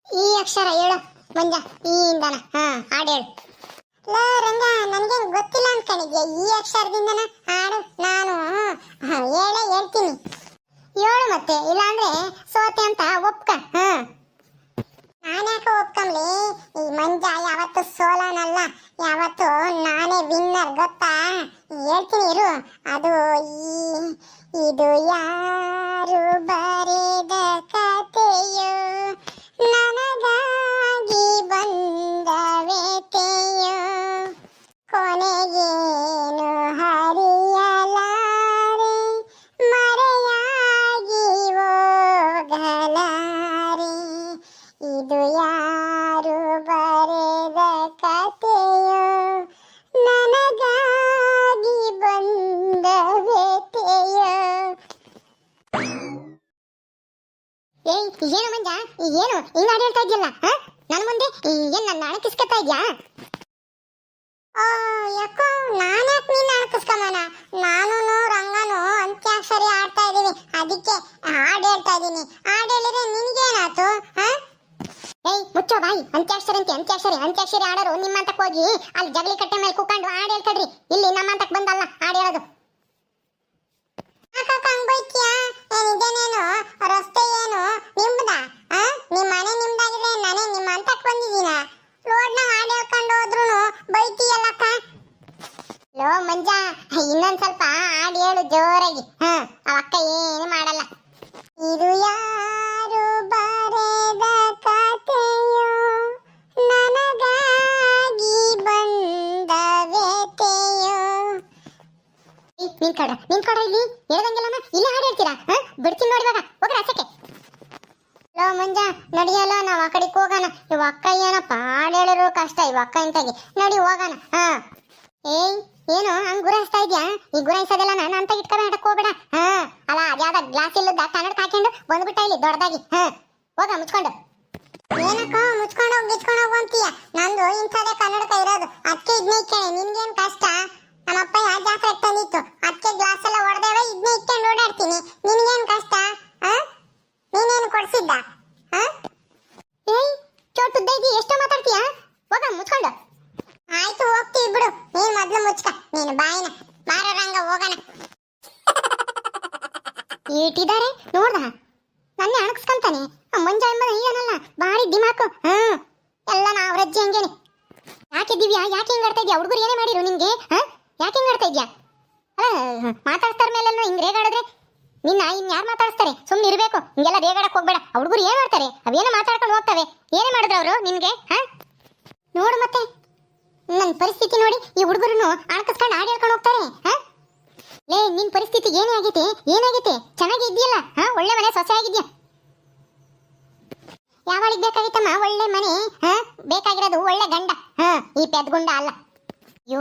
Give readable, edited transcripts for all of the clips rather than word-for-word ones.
ಈ ಅಕ್ಷರ ಹೇಳು ಮಂಜ. ಈ ಇಂದನ ಹಾಡು ಹೇಳು. ಲೋ ರಂಗ, ನನಗೆ ಗೊತ್ತಿಲ್ಲ ಅನ್ಕೊಂಡಿದ್ಯಾ? ಈ ಅಕ್ಷರದಿಂದನ ಹಾಡು ನಾನು ಹೇಳ್ತೀನಿ. ಹೇಳು ಮತ್ತೆ, ಇಲ್ಲಾಂದ್ರೆ ಸೋತೆ ಅಂತ ಒಪ್ಕ. ನಾನ್ಯಾಕೆ ಒಪ್ಕಂಬ್ಲಿ? ಈ ಮಂಜ ಯಾವತ್ತು ಸೋಲನಲ್ಲ, ಯಾವತ್ತು ನಾನೇ ವಿನ್ನರ್ ಗೊತ್ತಾ? ಹೇಳ್ತೀನಿ ಇರು. ಅದು ಇದು ಯಾರು ಬರೆದ ಕಥೆಯೋ, ನನಗಾಗಿ ಬಂದ ವೇತೆಯೋ, ಕೊನೆಗೇನು ಹರಿಯಲಾರೆ, ಮರೆಯಾಗಿ ಹೋಗಲಾರೆ. ಇದು ಯಾರು ಬರೆದ ಕಥೆಯೋ, ನನಗಾಗಿ ಬಂದ ವೇತೆಯೋ. ಏಯ್, ಏನು ಮಂಜ, ಏನು ಹಿಂಗ ಹಾಡು ಹೇಳ್ತಾ ಇದ್ಯಲ್ಲ? ನನ್ನ ಮುಂದೆ ಏನ್ ನನ್ನ ಅಣಕಿಸ್ಕೊತಾ ಇದ್ಯಾ? ಯಾಕೋ ನಾನ್ಯಾಕೆ ನೀನ್ ಅಣಕಿಸ್ಕೊಂಬನ? ನಾನು ರಂಗನು ಅಂತ್ಯಾಕ್ಷರಿ ಆಡ್ತಾ ಇದೀವಿ, ಅದಕ್ಕೆ ಹಾಡು ಹೇಳ್ತಾ ಇದೀನಿ. ಹಾಡು ಹೇಳಿದ್ರೆ ನಿನ್ಗೇನಾಯ್ತು? ಏಯ್ ಮುಚ್ಚೋ ಬಾಯಿ. ಅಂತ್ಯಾಕ್ಷರಿ ಅಂತ್ಯಾಕ್ಷರಿ ಆಡೋರು ನಿಮ್ಮಂತಕ್ಕೆ ಹೋಗಿ ಅಲ್ಲಿ ಜಗಲಿ ಕಟ್ಟೆ ಮೇಲೆ ಕೂಕೊಂಡು ಹಾಡು ಹೇಳ್ತದ್ರಿ. ಇಲ್ಲಿ ನಮ್ಮಂತಕ್ಕೆ ಬಂದಲ್ಲ ಹಾಡು ಹೇಳೋದು. ಏನಿದೇನೇನು ರಸ್ತೆ ಏನು ನಿಮ್ದ? ನಿಮ್ಮ ಮನೆ ನಿಮ್ದಾಗಿದ್ರೆ ನಾನೇ ನಿಮ್ಮ ಅಂತಕ್ ಬಂದಿದ್ದೀನ? ರೋಡ್ನ ಹಾಡು ಹೇಳ್ಕೊಂಡು ಹೋದ್ರು ಬೈತೀಯಲ್ಲಕ್ಕ. ಲೋ ಮಂಜ, ಇನ್ನೊಂದ್ ಸ್ವಲ್ಪ ಹಾಡು ಹೇಳು ಜೋರಾಗಿ. ಅವಕ್ಕ ಏನು ಮಾಡಲ್ಲ. ಇದು ಯಾರು ಬರೆದ ಕಥೆಯೋ, ನನಗಾಗಿ ಬಂದ ವೇತೆಯೋ. ನಿನ್ ಕಡ ಇಲ್ಲಿ ಹೇಳ್ದಂಗಿಲ್ಲಮ್ಮ, ಇಲ್ಲಿ ಹಾಡು ಹೇಳ್ತೀರಾ? ಬಿಡ್ತೀನಿ ನೋಡಿ ಇವಾಗ, ಹೋಗ್ರ ಆಚೆಗೆ. ಲೋ ಮಂಜ, ನಡಿಯಲ್ಲ, ನಾವ್ ಆ ಕಡೆಗೆ ಹೋಗೋಣ. ಇವ ಅಕ್ಕ ಏನಪ್ಪ ಹಾಡು ಹೇಳಿರೋ ಕಷ್ಟ, ಇವ ಅಕ್ಕ ಇಂತಾಗಿ. ನಡಿ ಹೋಗೋಣ. ಏಯ್, ಏನು ಹಂಗ್ ಗುರಾಯಿಸ್ತಾ ಇದ್ಯಾ? ಈ ಗುರಾಯಿಸೋದೆಲ್ಲ ನಾನು ಅಂತ ಇಟ್ಕೊಂಡ್ ಹೋಗ್ಬೇಡ. ಅಲ್ಲ ಅದ್ಯಾವ್ದ ಗ್ಲಾಸ್ ಇಲ್ಲದ ಕನ್ನಡ ಹಾಕೊಂಡು ಬಂದ್ಬಿಟ್ಟ ಇಲ್ಲಿ ದೊಡ್ಡದಾಗಿ. ಹೋಗ ಮುಚ್ಕೊಂಡು. ಏನಕ್ಕ ಮುಚ್ಕೊಂಡು ಹೋಗು ಅಂತೀಯ? ನಂದು ಇಂಥದೇ ಕನ್ನಡಕ ಇರೋದು, ಅದಕ್ಕೆ ಇದನ್ನೇ ಇಕ್ಕೇನೆ. ನಿನ್ಗೇನ್ ಕಷ್ಟ? ನಮ್ಮಪ್ಪ ಯಾವ ಜಾತ್ರೆ ತಂದಿತ್ತು, ಅದಕ್ಕೆ ಗ್ಲಾಸ್ ಎಲ್ಲ ಹೊಡೆದೇವೆ, ಇದನ್ನೇ ಇಕ್ಕೊಂಡು ಓಡಾಡ್ತೀನಿ. ನಿನ್ಗೇನ್ ಕಷ್ಟ? ನೀನೇನು ಕೊಡ್ಸಿದ್ದ? ಏಯ್ ಚೋಟುದ್ದ ಇದ್ದೀ, ಎಷ್ಟೋ ಮಾತಾಡ್ತೀಯ? ಹೋಗ ಮುಚ್ಕೊಂಡು. ಆಯ್ತು ಹೋಗ್ತೀವಿ ಬಿಡು, ನೀನ್ ಮೊದ್ಲು ಮುಚ್ಕ ನೀನು ಬಾಯಿನ. ಬಾರ ರಂಗ ಹೋಗೋಣ. ಇಟ್ಟಿದ್ದಾರೆ ನೋಡ್ದ, ನನ್ನೇ ಅಣಗಿಸ್ಕೊಂತಾನೆ. ಮಂಜ ಎಂಬ ಏನಲ್ಲ, ಬಾರಿ ದಿಮಾಕು. ಎಲ್ಲ ನಾವು ರಜ್ಜಿ ಹಂಗೇನೆ. ಯಾಕೆ ದಿವ್ಯಾ, ಯಾಕೆ ಹಿಂಗ್ ಆಡ್ತಾ ಇದ್ಯಾ? ಹುಡುಗರು ಏನೇ ಮಾಡಿರು ನಿನ್ಗೆ? ಯಾಕೆ ಹಿಂಗ್ ಆಡ್ತಾ ಇದ್ಯಾ? ಮಾತಾಡ್ತಾರ ಮೇಲೆಲ್ಲ ಹಿಂಗ್ ರೇಗಾಡಿದ್ರೆ ನಿನ್ನ ಇನ್ಯಾರು ಮಾತಾಡಿಸ್ತಾರೆ? ಸುಮ್ಮನೆ ಇರಬೇಕು, ಹಿಂಗೆಲ್ಲ ರೇಗಾಡಕ್ ಹೋಗ್ಬೇಡ. ಹುಡುಗರು ಏನ್ ಮಾಡ್ತಾರೆ? ಅವೇನೋ ಮಾತಾಡ್ಕೊಂಡು ಹೋಗ್ತವೆ. ಏನೇ ಮಾಡಿದ್ರು ಅವರು ನಿನ್ಗೆ? ನೋಡು ಮತ್ತೆ ನನ್ನ ಪರಿಸ್ಥಿತಿ ನೋಡಿ, ಈ ಹುಡುಗರನ್ನು ಅಣಕಿಸ್ಕೊಂಡು ಹಾಡು ಹೇಳ್ಕೊಂಡು ಹೋಗ್ತಾರೆ. ಲೇ, ನಿನ್ ಪರಿಸ್ಥಿತಿ ಏನೇ ಆಗೈತೆ? ಚೆನ್ನಾಗಿ ಇದೆಯಲ್ಲ? ಒಳ್ಳೆ ಮನೆ ಸೊಸೆ ಆಗಿದ್ಯಾ? ಯಾವಳಿಗೆ ಬೇಕಾಗಿತ್ತಮ್ಮ ಒಳ್ಳೆ ಮನೆ? ಬೇಕಾಗಿರೋದು ಒಳ್ಳೆ ಗಂಡ, ಈ ಪೆದ್ಗುಂಡ ಅಲ್ಲ. ಯೋ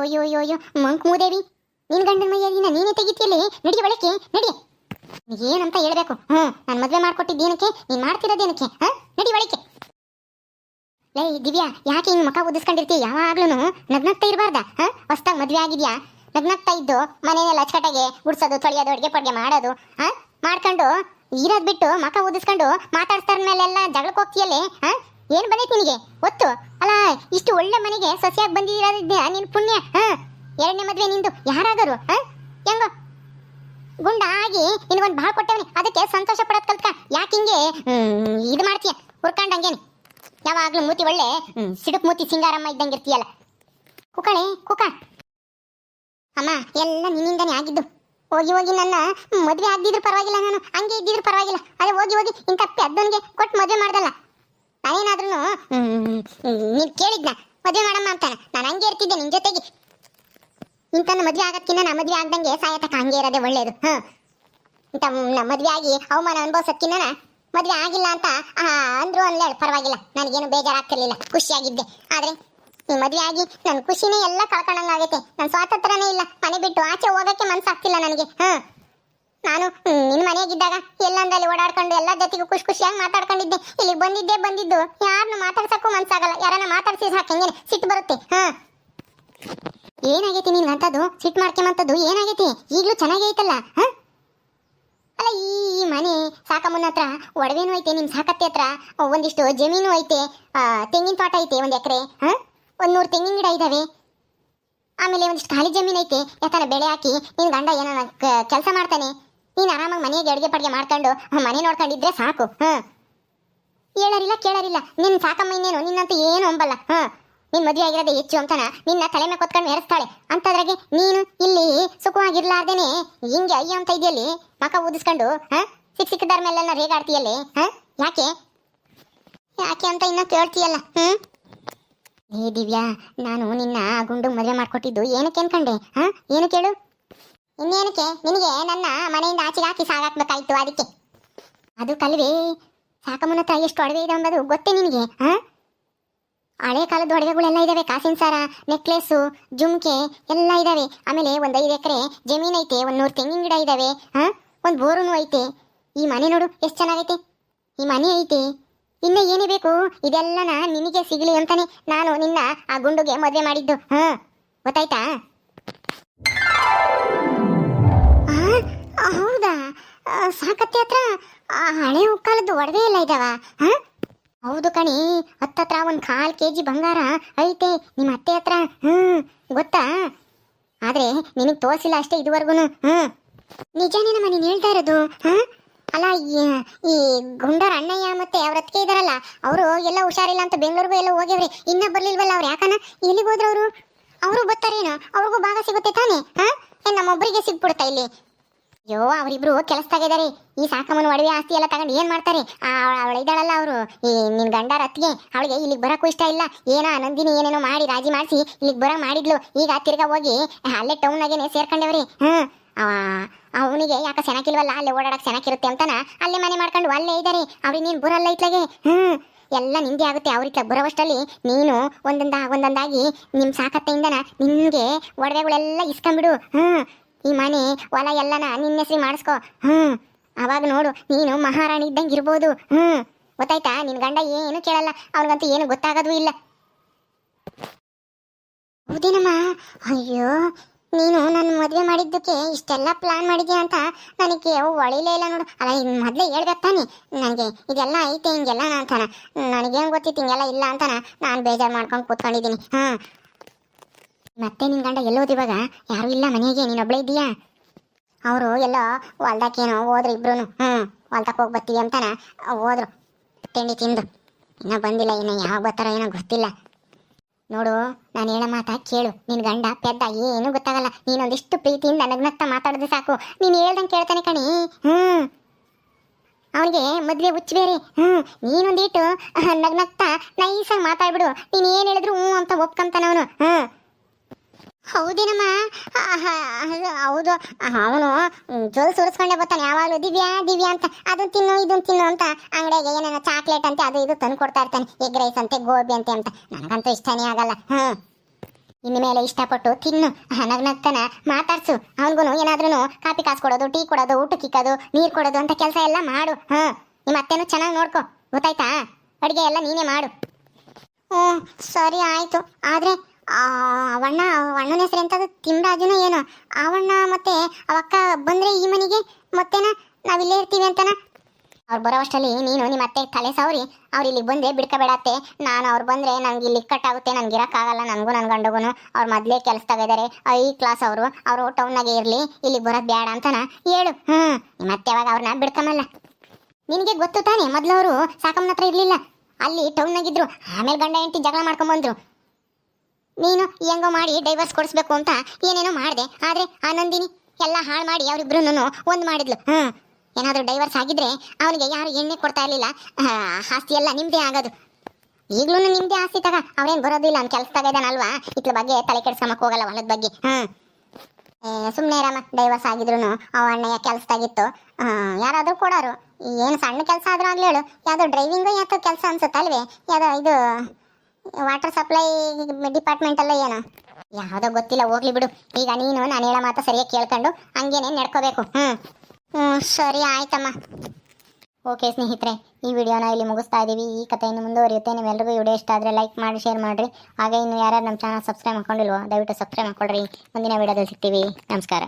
ಮಂಕ್ ಮೂದೇವಿ, ನಿನ್ ಗಂಡನ ಮೈಯದಿನ ನೀನೇ ತೆಗಿತಿಯಲ್ಲಿ. ನಡಿ ಒಳಕ್ಕೆ ನಡಿ. ಏನಂತ ಹೇಳ್ಬೇಕು? ನಾನು ಮದ್ವೆ ಮಾಡ್ಕೊಟ್ಟಿದ್ದೇನಕ್ಕೆ, ನೀನ್ ಮಾಡ್ತಿರೋದೇನಕ್ಕೆ? ನಡಿ ಒಳಕ್ಕೆ. ಲೇ ದಿವ್ಯಾ, ಯಾಕೆ ಹಿಂಗ್ ಮುಖ ಉದಿಸ್ಕೊಂಡಿರ್ತೀಯ? ಯಾವಾಗ್ಲೂ ನಗ್ನಗ್ತಾ ಇರಬಾರ್ದ? ಹೊಸ್ದಾಗ್ ಮದ್ವೆ ಆಗಿದ್ಯಾ, ನಗ್ನಗ್ತಾ ಇದ್ದು ಮನೆಯಲ್ಲ ಅಚ್ಚಕಟಾಗೆ ಗುಡ್ಸೋದು, ತೊಳೆಯೋದು, ಅಡುಗೆ ಪಡ್ಗೆ ಮಾಡೋದು ಮಾಡ್ಕೊಂಡು ಇರೋದ್ ಬಿಟ್ಟು ಮುಖ ಉದಿಸ್ಕೊಂಡು ಮಾತಾಡ್ತಾರ ಮೇಲೆಲ್ಲ ಜಗಳಕ್ಕೆ ಹೋಗ್ತೀಯಲ್ಲೇ. ಏನ್ ಬಂದೈತಿ ನಿನಗೆ ಒತ್ತು? ಅಲ್ಲ, ಇಷ್ಟು ಒಳ್ಳೆ ಮನೆಗೆ ಸೊಸೆಯಾಗಿ ಬಂದಿರೋದಿದ್ದೆ ನಿನ್ ಪುಣ್ಯ. ಎರಡನೇ ಮದ್ವೆ ನಿಂದು. ಯಾರಾಗರು ಹೆಂಗೋ ಗುಂಡ ಆಗಿ ನಿನ್ಗೊಂದು ಭಾಳ ಕೊಟ್ಟವನಿ, ಅದಕ್ಕೆ ಸಂತೋಷ ಪಡೋದ್ ಕಲ್ತ್ಕ. ಯಾಕೆ ಹಿಂಗೆ ಇದು ಮಾಡ್ತೀಯ ಹುರ್ಕೊಂಡಂಗೇನೆ? ಯಾವಾಗ್ಲೂ ಮೂತಿ ಒಳ್ಳೆ ಸಿಡುಕ್ ಮೂತಿ ಸಿಂಗಾರಮ್ಮ ಇದ್ದಂಗಿರ್ತೀಯಲ್ಲ. ಕುಕಳೆ ಕುಕ. ಅಮ್ಮ, ಎಲ್ಲ ನಿನ್ನಿಂದನೇ ಆಗಿದ್ದು. ಹೋಗಿ ನನ್ನ ಮದ್ವೆ ಆಗದಿದ್ರು ಪರವಾಗಿಲ್ಲ, ನಾನು ಹಂಗೆ ಇದ್ದಿದ್ರು ಪರವಾಗಿಲ್ಲ. ಅದೇ ಹೋಗಿ ಇಂಥ ಪೆದ್ದವನಿಗೆ ಕೊಟ್ಟು ಮದ್ವೆ ಮಾಡ್ದಲ್ಲ. ನಾನೇನಾದ್ರೂ ನೀನ್ ಕೇಳಿದ್ನ ಮದ್ವೆ ಮಾಡಮ್ಮ ಅಂತಾನೆ, ನಾನು ಹಂಗೆ ಇರ್ತಿದ್ದೆ ನಿನ್ ಜೊತೆಗೆ. ಇಂಥ ಮದ್ವೆ ಆಗಕ್ಕಿಂತ ನಾ ಮದ್ವೆ ಆಗ್ದಂಗೆ ಸಾಯತಕ್ಕ ಹಂಗೆ ಇರೋದೇ ಒಳ್ಳೇದು. ಇಂಥ ಮದ್ವೆ ಆಗಿ ಅವಮಾನ ಅನುಭವಿಸಕ್ಕಿನ್ನ ಮದ್ವೆ ಆಗಿಲ್ಲ ಅಂತ ಅಂದ್ರು ಅನ್ಲೇಳು ಪರವಾಗಿಲ್ಲ, ನನಗೇನು ಬೇಜಾರಾಗ್ತಿರ್ಲಿಲ್ಲ, ಖುಷಿಯಾಗಿದ್ದೆ. ಆದ್ರೆ ಈ ಮದ್ವೆ ಆಗಿ ನನ್ನ ಖುಷಿನೇ ಎಲ್ಲ ಕಳ್ಕೊಂಡಂಗಾಗೈತೆ. ನನ್ನ ಸ್ವಾತಂತ್ರ್ಯನೇ ಇಲ್ಲ, ಮನೆ ಬಿಟ್ಟು ಆಚೆ ಹೋಗಕ್ಕೆ ಮನ್ಸಾಗ್ತಿಲ್ಲ ನನಗೆ. ನಾನು ನಿನ್ನ ಮನೆಯಾಗಿದ್ದಾಗ ಎಲ್ಲಂದಲ್ಲಿ ಓಡಾಡ್ಕೊಂಡು ಎಲ್ಲ ಜೊತೆಗೂ ಖುಷಿಯಾಗಿ ಮಾತಾಡ್ಕೊಂಡಿದ್ದೆ. ಇಲ್ಲಿಗೆ ಬಂದಿದ್ದು ಯಾರನ್ನು ಮಾತಾಡ್ಸಕ್ಕೂ ಮನ್ಸಾಗಲ್ಲ. ಯಾರನ್ನ ಮಾತಾಡ್ಸಿ ಸಾಕಂಗೆ ಸಿಟ್ಟು ಬರುತ್ತೆ. ಏನಾಗೈತಿ ನಿನ್ಗಂತದ್ದು? ಸಿಟ್ಟು ಮಾಡ್ಕೊಂಬಂತದ್ದು ಏನಾಗೈತಿ? ಈಗಲೂ ಚೆನ್ನಾಗೇ ಐತಲ್ಲ. ಅಲ್ಲ ಈ ಮನೆ ಸಾಕಮ್ಮನ ಹತ್ರ ಒಡವೆನೂ ಐತೆ, ನಿಮ್ಮ ಸಾಕತ್ತೆ ಹತ್ರ ಒಂದಿಷ್ಟು ಜಮೀನು ಐತೆ, ತೆಂಗಿನ ತೋಟ ಐತೆ 1 ಎಕರೆ, 100 ತೆಂಗಿನ ಗಿಡ ಇದಾವೆ. ಆಮೇಲೆ ಒಂದಿಷ್ಟು ಖಾಲಿ ಜಮೀನು ಐತೆ, ಯಾಕಂದ್ರೆ ಬೆಳೆ ಹಾಕಿ ನಿನ್ ಗಂಡ ಏನೋ ಕೆಲಸ ಮಾಡ್ತಾನೆ, ನೀನ್ ಆರಾಮಾಗಿ ಮನೆಗೆ ಅಡುಗೆ ಪಡ್ಗೆ ಮಾಡ್ಕೊಂಡು ಮನೆ ನೋಡ್ಕೊಂಡಿದ್ರೆ ಸಾಕು. ಹೇಳರಿಲ್ಲ ಕೇಳರಿಲ್ಲ, ನಿನ್ ಸಾಕಮ್ಮ ಇನ್ನೇನು ನಿನ್ನಂತ ಏನು ಅಂಬಲ್ಲ. ನಿನ್ ಮದುವೆ ಆಗಿರೋದೇ ಹೆಚ್ಚು ಅಂತಾನ ನಿನ್ನ ತಲೆ ಮೇಲೆ ಕೊತ್ಕೊಂಡು ಮೆರೆಸ್ತಾಳೆ. ಅಂತದ್ರಾಗೆ ನೀನು ಇಲ್ಲಿ ಸುಖವಾಗಿರ್ಲಾರ್ದೇನೆ ಹಿಂಗೆ ಅಯ್ಯ ಅಂತ ಇದೆಯಲ್ಲಿ ಮಕ ಊದಿಸ್ಕೊಂಡು ಸಿಕ್ಕದಾರ ಮೇಲೆಲ್ಲ ರೇಗಾಡ್ತೀಯಲ್ಲಿ. ಯಾಕೆ ಯಾಕೆ ಅಂತ ಇನ್ನ ಕೇಳ್ತೀಯಲ್ಲ. ಏ ದಿವ್ಯಾ, ನಾನು ನಿನ್ನ ಗುಂಡು ಮದುವೆ ಮಾಡ್ಕೊಟ್ಟಿದ್ದು ಏನಕ್ಕೆ ಅನ್ಕಂಡೆ? ಏನು ಕೇಳು? ಇನ್ನೇನಕ್ಕೆ? ನಿನಗೆ ನನ್ನ ಮನೆಯಿಂದ ಆಚೆಗೆ ಹಾಕಿ ಸಾಗಾಕ್ಬೇಕಾಯ್ತು, ಅದಕ್ಕೆ. ಅದು ಕಲ್ವೇ, ಸಾಕಮ್ಮನ ಹತ್ರ ಎಷ್ಟು ಒಡವೆ ಇದೆ ಅಂಬದು ಗೊತ್ತೇ ನಿನಗೆ? ಹಳೆ ಕಾಲದ ಒಡವೆಗಳೆಲ್ಲ ಇದಾವೆ, ಕಾಸಿನ ಸಾರ, ನೆಕ್ಲೆಸ್ಸು, ಜುಮ್ಕೆ ಎಲ್ಲ ಇದಾವೆ. ಆಮೇಲೆ 5 ಎಕರೆ ಜಮೀನ್ ಐತೆ, 100 ತೆಂಗಿನ ಗಿಡ ಇದಾವೆ, ಒಂದು ಬೋರುನು ಐತೆ. ಈ ಮನೆ ನೋಡು ಎಷ್ಟು ಚೆನ್ನಾಗೈತೆ, ಈ ಮನೆ ಐತೆ. ಇನ್ನ ಏನೇ ಬೇಕು? ಇದೆಲ್ಲನ ನಿನಗೆ ಸಿಗಲಿ ಅಂತಾನೆ ನಾನು ನಿನ್ನ ಆ ಗುಂಡುಗೆ ಮದುವೆ ಮಾಡಿದ್ದು. ಗೊತ್ತಾಯ್ತಾ? ಹೌದಾ? ಸಾಕತ್ತೆ ಹತ್ರ ಹಳೆ ಕಾಲದ್ದು ಒಡವೆ ಎಲ್ಲ ಇದಾವ? ಹೌದು ಕಣಿ, ಹತ್ತತ್ರ 1/4 kg ಬಂಗಾರ ಐತೆ ನಿಮ್ಮ ಅತ್ತೆ ಹತ್ರ. ಗೊತ್ತಾ? ಆದ್ರೆ ನಿನಗೆ ತೋರಿಸಿಲ್ಲ ಅಷ್ಟೇ ಇದುವರೆಗೂ. ನಿಜನೇನಮ್ಮ ನೀನು ಹೇಳ್ತಾ ಇರೋದು? ಅಲ್ಲ, ಈ ಗುಂಡರ ಅಣ್ಣಯ್ಯ ಮತ್ತೆ ಅವ್ರ ಅತ್ತಿಗೆ ಇದಾರಲ್ಲ, ಅವರು ಎಲ್ಲ ಹುಷಾರಿಲ್ಲ ಅಂತ ಬೆಂಗಳೂರಿಗೂ ಎಲ್ಲ ಹೋಗ್ಯವ್ರಿ. ಇನ್ನ ಬರ್ಲಿಲ್ವಲ್ಲ ಅವ್ರು? ಯಾಕನ ಎಲ್ಲಿಗೆ ಹೋದ್ರು ಅವರು? ಅವರು ಬರ್ತಾರೇನೋ, ಅವ್ರಿಗೂ ಭಾಗ ಸಿಗುತ್ತೆ ತಾನೆ? ನಮ್ಮೊಬ್ಬರಿಗೆ ಸಿಗ್ಬಿಡುತ್ತಾ ಇಲ್ಲಿ? ಅಯ್ಯೋ, ಅವರಿಬ್ರು ಕೆಲಸದಾಗಿದ್ದಾರೆ. ಈ ಸಾಕಮ್ಮನ ಒಡವೆ ಆಸ್ತಿ ಎಲ್ಲ ತಗೊಂಡು ಏನ್ ಮಾಡ್ತಾರೆ? ಅವಳ ಇದ್ದಾಳಲ್ಲ ಅವರು, ಈ ನಿನ್ ಗಂಡರ ಅತ್ತಿಗೆ, ಅವಳಿಗೆ ಇಲ್ಲಿಗೆ ಬರಕ್ಕೂ ಇಷ್ಟ ಇಲ್ಲ. ನಂದಿನಿ ಏನೇನೋ ಮಾಡಿ ರಾಜಿ ಮಾಡಿಸಿ ಇಲ್ಲಿಗೆ ಬರ ಮಾಡಿದ್ಲು. ಈಗ ತಿರ್ಗಾ ಹೋಗಿ ಅಲ್ಲೇ ಟೌನ್ನಾಗೇನೆ ಸೇರ್ಕೊಂಡವ್ರಿ. ಅವನಿಗೆ ಯಾಕೆ ಚೆನ್ನಾಗಿಲ್ವಲ್ಲ, ಅಲ್ಲೇ ಓಡಾಡಕ್ ಚೆನ್ನಾಗಿರುತ್ತೆ ಅಂತಾನ ಅಲ್ಲೇ ಮನೆ ಮಾಡ್ಕೊಂಡು ಅಲ್ಲೇ ಇದ್ದಾರೆ. ಅವ್ರಿಗೆ ನೀನ್ ಬರಲ್ಲ ಇತ್ಲಾಗೆ. ಎಲ್ಲ ನಿಂದೆ ಆಗುತ್ತೆ. ಅವ್ರಿಗ ಬರೋವಷ್ಟಲ್ಲಿ ನೀನು ಒಂದೊಂದಾಗಿ ನಿಮ್ ಸಾಕತ್ತೆಯಿಂದನ ನಿನ್ಗೆ ಒಡವೆಗಳೆಲ್ಲ ಇಸ್ಕೊಂಡ್ಬಿಡು. ಈ ಮನೆ ಹೊಲ ಎಲ್ಲನ ನಿನ್ನ ಹೆಸರಿ ಮಾಡಿಸ್ಕೊ. ಅವಾಗ ನೋಡು, ನೀನು ಮಹಾರಾಣಿ ಇದ್ದಂಗೆ ಇರ್ಬೋದು. ಗೊತ್ತಾಯ್ತಾ? ನಿನ್ ಗಂಡ ಏನು ಕೇಳಲ್ಲ, ಅವ್ರಿಗಂತೂ ಏನು ಗೊತ್ತಾಗೋದು ಇಲ್ಲ. ಹೌದೇನಮ್ಮ? ಅಯ್ಯೋ, ನೀನು ನನ್ನ ಮದುವೆ ಮಾಡಿದ್ದಕ್ಕೆ ಇಷ್ಟೆಲ್ಲ ಪ್ಲಾನ್ ಮಾಡಿದ್ಯಾ ಅಂತ ನನಗೆ ಒಳಿಲೇ ಇಲ್ಲ ನೋಡು. ಅಲ್ಲ, ಮೊದಲೇ ಹೇಳ್ಬೇಕು ತಾನೆ ನನಗೆ ಇದೆಲ್ಲ ಐತೆ ಹಿಂಗೆಲ್ಲ ಅಂತಾನ. ನನಗೇನು ಗೊತ್ತಿತ್ತು ಹಿಂಗೆಲ್ಲ ಇಲ್ಲ ಅಂತಾನ ನಾನು ಬೇಜಾರು ಮಾಡ್ಕೊಂಡು ಕೂತ್ಕೊಂಡಿದ್ದೀನಿ. ಮತ್ತೆ ನಿನ್ ಗಂಡ ಎಲ್ಲೋದು ಇವಾಗ? ಯಾರು ಇಲ್ಲ ಮನೆಗೆ, ನೀನೊಬ್ಳೇ ಇದ್ದೀಯಾ? ಅವರು ಎಲ್ಲ ಹೊಲ್ದಕ್ಕೇನೋ ಹೋದ್ರು ಇಬ್ರು. ಹೊಲ್ದಕ್ಕೆ ಹೋಗಿ ಬರ್ತೀವಿ ಅಂತಾನ ಹೋದ್ರು ತಿಂಡಿ ತಿಂದು. ಇನ್ನೂ ಬಂದಿಲ್ಲ, ಇನ್ನು ಯಾವ ಬರ್ತಾರೋ ಏನೋ ಗೊತ್ತಿಲ್ಲ. ನೋಡು, ನಾನು ಹೇಳೋ ಮಾತಾ ಕೇಳು. ನಿನ್ ಗಂಡ ಪೆದ್ದ, ಏನು ಗೊತ್ತಾಗಲ್ಲ. ನೀನೊಂದಿಷ್ಟು ಪ್ರೀತಿಯಿಂದ ನಗ್ನಗ್ತಾ ಮಾತಾಡಿದ್ರೆ ಸಾಕು, ನೀನು ಹೇಳ್ದಂಗೆ ಕೇಳ್ತಾನೆ ಕಣಿ. ಅವನಿಗೆ ಮದ್ವೆ ಹುಚ್ಚು ಬೇರೆ. ನೀನೊಂದಿಟ್ಟು ನಗ್ನಗ್ತಾ ನೈಸಾಗಿ ಮಾತಾಡ್ಬಿಡು. ನೀನು ಏನು ಹೇಳಿದ್ರು ಅಂತ ಒಪ್ಕೊಂತಾನ ಅವನು. ಹೌದೇನಮ್ಮ? ಹೌದು, ಅವನು ಜೋಲ್ ಸುರಿಸ್ಕೊಂಡೆ ಬರ್ತಾನೆ ಯಾವಾಗಲೂ. ದಿವ್ಯಾ ದಿವ್ಯಾ ಅಂತ, ಅದನ್ನ ತಿನ್ನು ಇದನ್ನ ತಿನ್ನು ಅಂತ ಅಂಗಡಿಯಾಗೆ ಏನೇನೋ ಚಾಕ್ಲೇಟ್ ಅಂತೆ ಅದು ಇದು ತಂದು ಕೊಡ್ತಾ ಇರ್ತಾನೆ. ಎಗ್ ರೈಸ್ ಅಂತೆ, ಗೋಬಿ ಅಂತೆ ಅಂತ. ನನಗಂತೂ ಇಷ್ಟನೇ ಆಗಲ್ಲ. ಇನ್ಮೇಲೆ ಇಷ್ಟಪಟ್ಟು ತಿನ್ನು, ನಗ್ನಗ್ತಾನ ಮಾತಾಡ್ಸು. ಅವನಿಗೂ ಏನಾದ್ರೂ ಕಾಫಿ ಕಾಸು ಕೊಡೋದು, ಟೀ ಕೊಡೋದು, ಊಟಕ್ಕೆ ಇಕ್ಕೋದು, ನೀರು ಕೊಡೋದು ಅಂತ ಕೆಲಸ ಎಲ್ಲ ಮಾಡು. ನಿಮ್ಮ ಅತ್ತೆನೂ ಚೆನ್ನಾಗಿ ನೋಡ್ಕೊ. ಗೊತ್ತಾಯ್ತಾ? ಅಡುಗೆ ಎಲ್ಲ ನೀನೇ ಮಾಡು. ಸರಿ ಆಯ್ತು. ಆದ್ರೆ ಅಣ್ಣನ ಹೆಸರು ಎಂತದು? ತಿಮ್ರಾಜುನ ಏನೋ? ಅವಣ್ಣ ಮತ್ತೆ ಅವಕ್ಕ ಬಂದ್ರೆ ಈ ಮನೆಗೆ ಮತ್ತೇನ ನಾವಿಲ್ಲೇ ಇರ್ತೀವಿ ಅಂತಾನ? ಅವ್ರು ಬರೋವಷ್ಟರಲ್ಲಿ ನೀನು ನಿಮ್ಮ ಅತ್ತೆ ತಲೆ ಸಾವ್ರಿ ಅವ್ರು ಇಲ್ಲಿಗೆ ಬಂದೆ ಬಿಡ್ಕೋಬೇಡತ್ತೆ. ನಾನು ಅವ್ರು ಬಂದ್ರೆ ನಂಗೆ ಇಲ್ಲಿ ಕಟ್ಟಾಗುತ್ತೆ, ನನ್ಗೆ ಇರೋಕ್ಕಾಗಲ್ಲ. ನನಗೂ ನನ್ನ ಗಂಡಗೂ ಅವ್ರು ಮೊದಲೇ ಕೆಲಸದಾಗಿದ್ದಾರೆ, 5 ಕ್ಲಾಸ್ ಅವರು ಟೌನ್ನಾಗೆ ಇರಲಿ, ಇಲ್ಲಿಗೆ ಬರೋದು ಬೇಡ ಅಂತಾನ ಹೇಳು. ನಿಮ್ಮ ಅತ್ತೆ ಅವಾಗ ಅವ್ರನ್ನ ಬಿಡ್ಕೊಂಬಲ್ಲ. ನಿನಗೆ ಗೊತ್ತು ತಾನೆ, ಮೊದಲು ಅವರು ಸಾಕಮ್ಮನ ಹತ್ರ ಇರಲಿಲ್ಲ, ಅಲ್ಲಿ ಟೌನ್ನಾಗಿದ್ರು. ಆಮೇಲೆ ಗಂಡ ಹೆಂಡತಿ ಜಗಳ ಮಾಡ್ಕೊಂಬಂದ್ರು. ನೀನು ಹೆಂಗೋ ಮಾಡಿ ಡೈವರ್ಸ್ ಕೊಡಿಸ್ಬೇಕು ಅಂತ ಏನೇನೋ ಮಾಡಿದೆ. ಆದರೆ ಆ ನಂದಿನಿ ಎಲ್ಲ ಹಾಳು ಮಾಡಿ ಅವರಿಬ್ರು ಒಂದು ಮಾಡಿದ್ಲು. ಏನಾದರೂ ಡೈವರ್ಸ್ ಆಗಿದ್ರೆ ಅವನಿಗೆ ಯಾರು ಎಣ್ಣೆ ಕೊಡ್ತಾ ಇರಲಿಲ್ಲ, ಆಸ್ತಿ ಎಲ್ಲ ನಿಮ್ಮದೇ ಆಗೋದು. ಈಗಲೂ ನಿಮ್ಮದೇ ಆಸ್ತಿ ತಗ, ಅವನೇನು ಬರೋದಿಲ್ಲ, ಅವ್ನು ಕೆಲಸದಾಗ ಇದ್ದಾನಲ್ವಾ, ಇಟ್ಲ ಬಗ್ಗೆ ತಲೆ ಕೆಡ್ಸ್ಕೊಂಬಕ್ಕೆ ಹೋಗಲ್ಲ, ಹೊಲದ ಬಗ್ಗೆ. ಸುಮ್ಮನೆ ರಾಮ, ಡೈವರ್ಸ್ ಆಗಿದ್ರು ಅವ ಅಣ್ಣಯ್ಯ ಕೆಲಸದಾಗಿತ್ತು, ಯಾರಾದರೂ ಕೊಡೋರು. ಏನು ಸಣ್ಣ ಕೆಲಸ ಆದರೂ ಆಗಲಿ ಹೇಳು, ಯಾವುದೋ ಡ್ರೈವಿಂಗು ಯಾತೋ ಕೆಲಸ ಅನ್ಸುತ್ತಲ್ವೇ, ಯಾವುದೋ ಇದು ವಾಟರ್ ಸಪ್ಲೈ ಡಿಪಾರ್ಟ್ಮೆಂಟ್ ಅಲ್ಲ ಏನೋ, ಯಾವುದೋ ಗೊತ್ತಿಲ್ಲ, ಹೋಗ್ಲಿ ಬಿಡು. ಈಗ ನೀನು ನಾನು ಹೇಳೋ ಮಾತು ಸರಿಯಾಗಿ ಕೇಳ್ಕೊಂಡು ಹಂಗೇನೆ ನಡ್ಕೋಬೇಕು. ಸರಿ ಆಯ್ತಮ್ಮ. ಓಕೆ ಸ್ನೇಹಿತರೆ, ಈ ವಿಡಿಯೋನ ಇಲ್ಲಿ ಮುಗಿಸ್ತಾ ಇದ್ದೀವಿ. ಈ ಕಥೆಯನ್ನು ಮುಂದುವರಿಯುತ್ತೆ. ನಿಮ್ಮೆಲ್ಲರಿಗೂ ವಿಡಿಯೋ ಇಷ್ಟ ಆದರೆ ಲೈಕ್ ಮಾಡಿ, ಶೇರ್ ಮಾಡಿರಿ. ಹಾಗೆ ಇನ್ನು ಯಾರ್ಯಾರು ನಮ್ಮ ಚಾನಲ್ ಸಬ್ಸ್ಕ್ರೈಬ್ ಮಾಡ್ಕೊಂಡಿಲ್ವೋ ದಯವಿಟ್ಟು ಸಬ್ಸ್ಕ್ರೈಬ್ ಮಾಡ್ಕೊಳ್ರಿ. ಮುಂದಿನ ವಿಡಿಯೋದಲ್ಲಿ ಸಿಗ್ತೀವಿ. ನಮಸ್ಕಾರ.